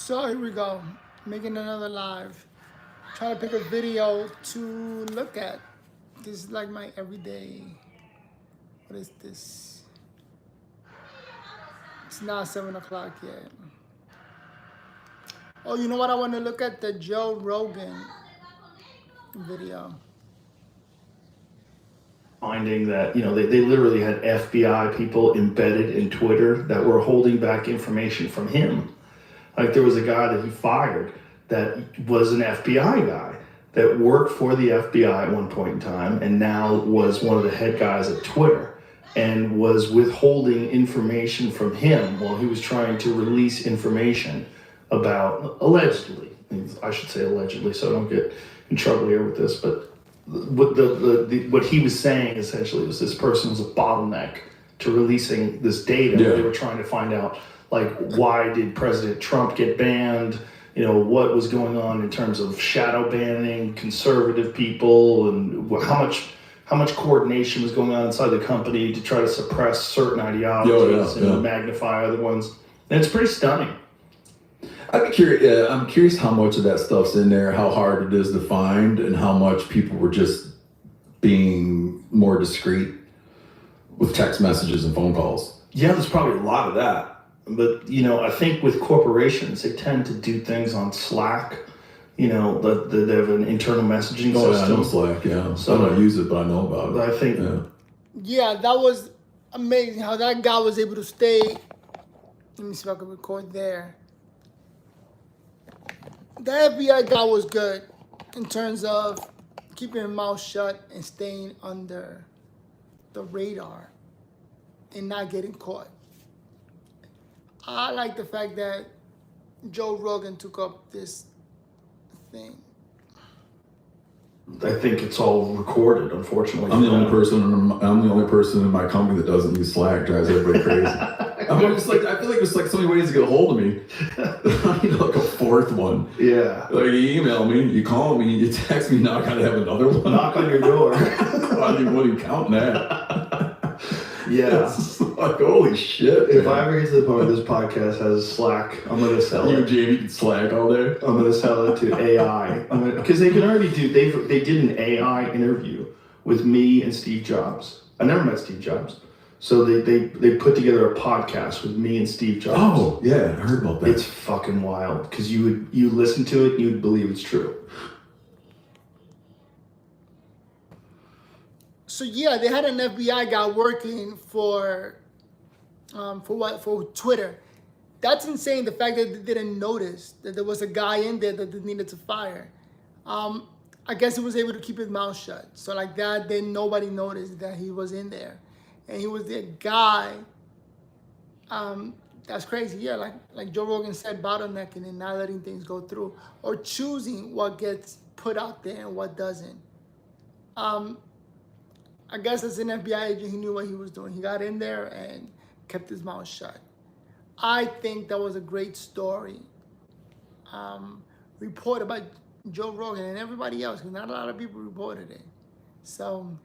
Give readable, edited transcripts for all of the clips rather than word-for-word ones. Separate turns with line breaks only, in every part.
So here we go, making another live. Trying to pick a video to look at. This is like my everyday. What is this? It's not 7 o'clock yet. Oh, you know what? I want to look at the Joe Rogan video.
Finding that, they literally had FBI people embedded in Twitter that were holding back information from him. Like there was a guy that he fired that was an FBI guy that worked for the FBI at one point in time and now was one of the head guys at Twitter and was withholding information from him while he was trying to release information about, allegedly, I should say allegedly so I don't get in trouble here with this, but what he was saying essentially was this person was a bottleneck to releasing this data. Yeah. They were trying to find out, like, why did President Trump get banned? What was going on in terms of shadow banning conservative people, and how much coordination was going on inside the company to try to suppress certain ideologies and magnify other ones. And it's pretty stunning.
I'd be curious. Yeah, I'm curious how much of that stuff's in there, how hard it is to find, and how much people were just being more discreet with text messages and phone calls.
Yeah, there's probably a lot of that. But, I think with corporations, they tend to do things on Slack. They have an internal messaging system.
I know Slack, yeah. So I don't use it, but I know about it.
I think.
Yeah, that was amazing how that guy was able to stay. Let me see if I can record there. The FBI guy was good in terms of keeping his mouth shut and staying under the radar and not getting caught. I like the fact that Joe Rogan took up this thing.
I think it's all recorded, unfortunately.
I'm the only person in my company that doesn't use Slack. Drives everybody crazy. I feel like there's like so many ways to get a hold of me. I need like a fourth one.
Yeah.
Like you email me, you call me, you text me. Now I gotta have another one.
Knock on your door.
I don't even want to count that.
Yeah.
It's like holy shit.
If I ever get to the point where this podcast has Slack, I'm gonna sell it.
You and Jamie can Slack all day.
I'm gonna sell it to AI. Because they can already do. They did an AI interview with me and Steve Jobs. I never met Steve Jobs. So they put together a podcast with me and Steve Jobs.
Oh, yeah, I heard about that.
It's fucking wild because you listen to it and you'd believe it's true.
So yeah, they had an FBI guy working for Twitter. That's insane. The fact that they didn't notice that there was a guy in there that they needed to fire. I guess he was able to keep his mouth shut. So like that, then nobody noticed that he was in there. And he was the guy. That's crazy. Yeah, like Joe Rogan said, bottlenecking and not letting things go through, or choosing what gets put out there and what doesn't. I guess as an FBI agent, he knew what he was doing. He got in there and kept his mouth shut. I think that was a great story. Reported by Joe Rogan and everybody else, because not a lot of people reported it. So.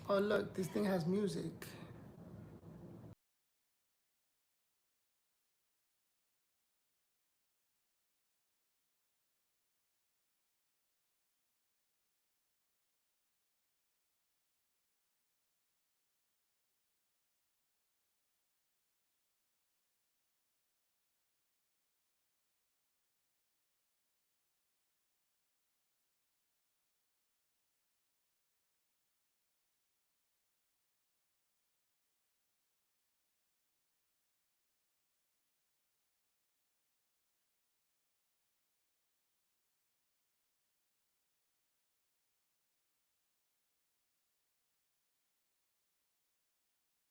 Oh look, this thing has music.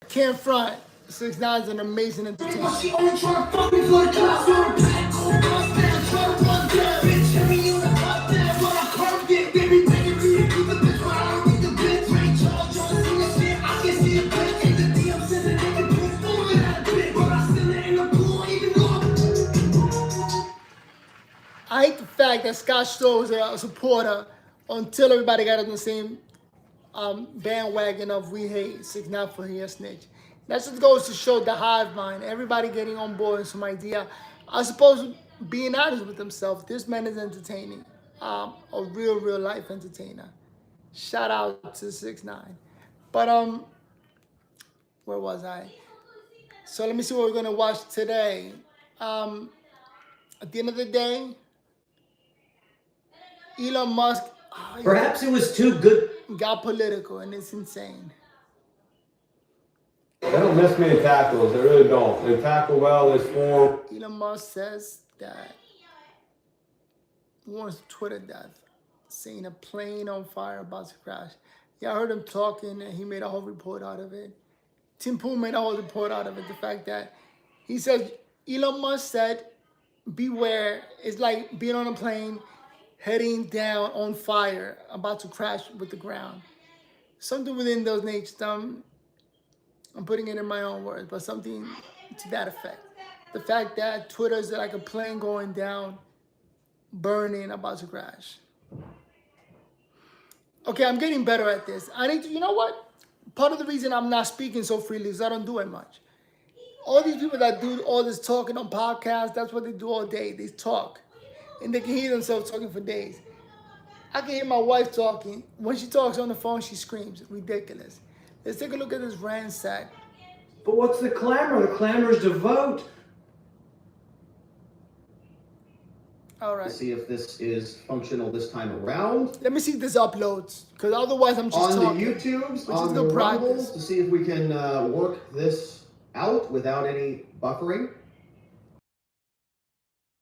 Can't front. 6ix9ine's an amazing entertainer. I hate the fact that Scott Storch was a supporter until everybody got on the same bandwagon of we hate 6ix9ine for he a snitch. That just goes to show the hive mind. Everybody getting on board with some idea. I suppose being honest with himself, this man is entertaining. A real life entertainer. Shout out to 6ix9ine. But where was I? So let me see what we're gonna watch today. At the end of the day, Elon Musk
Perhaps it was too good.
got political, and it's insane.
They don't miss me in tackles. They really don't. They tackle well. They swarm.
Elon Musk says that he wants Twitter death, saying a plane on fire about to crash. Yeah, I heard him talking, and he made a whole report out of it. Tim Pool made a whole report out of it. The fact that he said, Elon Musk said, beware. It's like being on a plane, heading down on fire, about to crash with the ground. Something within those natures. I'm putting it in my own words, but something to that effect. The fact that Twitter is like a plane going down, burning, about to crash. Okay, I'm getting better at this. I need to, you know what? Part of the reason I'm not speaking so freely is I don't do it much. All these people that do all this talking on podcasts, that's what they do all day. They talk. And they can hear themselves talking for days. I can hear my wife talking. When she talks on the phone, she screams. Ridiculous. Let's take a look at this ransack.
But what's the clamor? The clamor is to vote.
All right.
To see if this is functional this time around.
Let me see if this uploads, because otherwise I'm just
On
talking.
the YouTubes,
which
on
is
the
no
Rumbles,
practice.
to see if we can work this out without any buffering.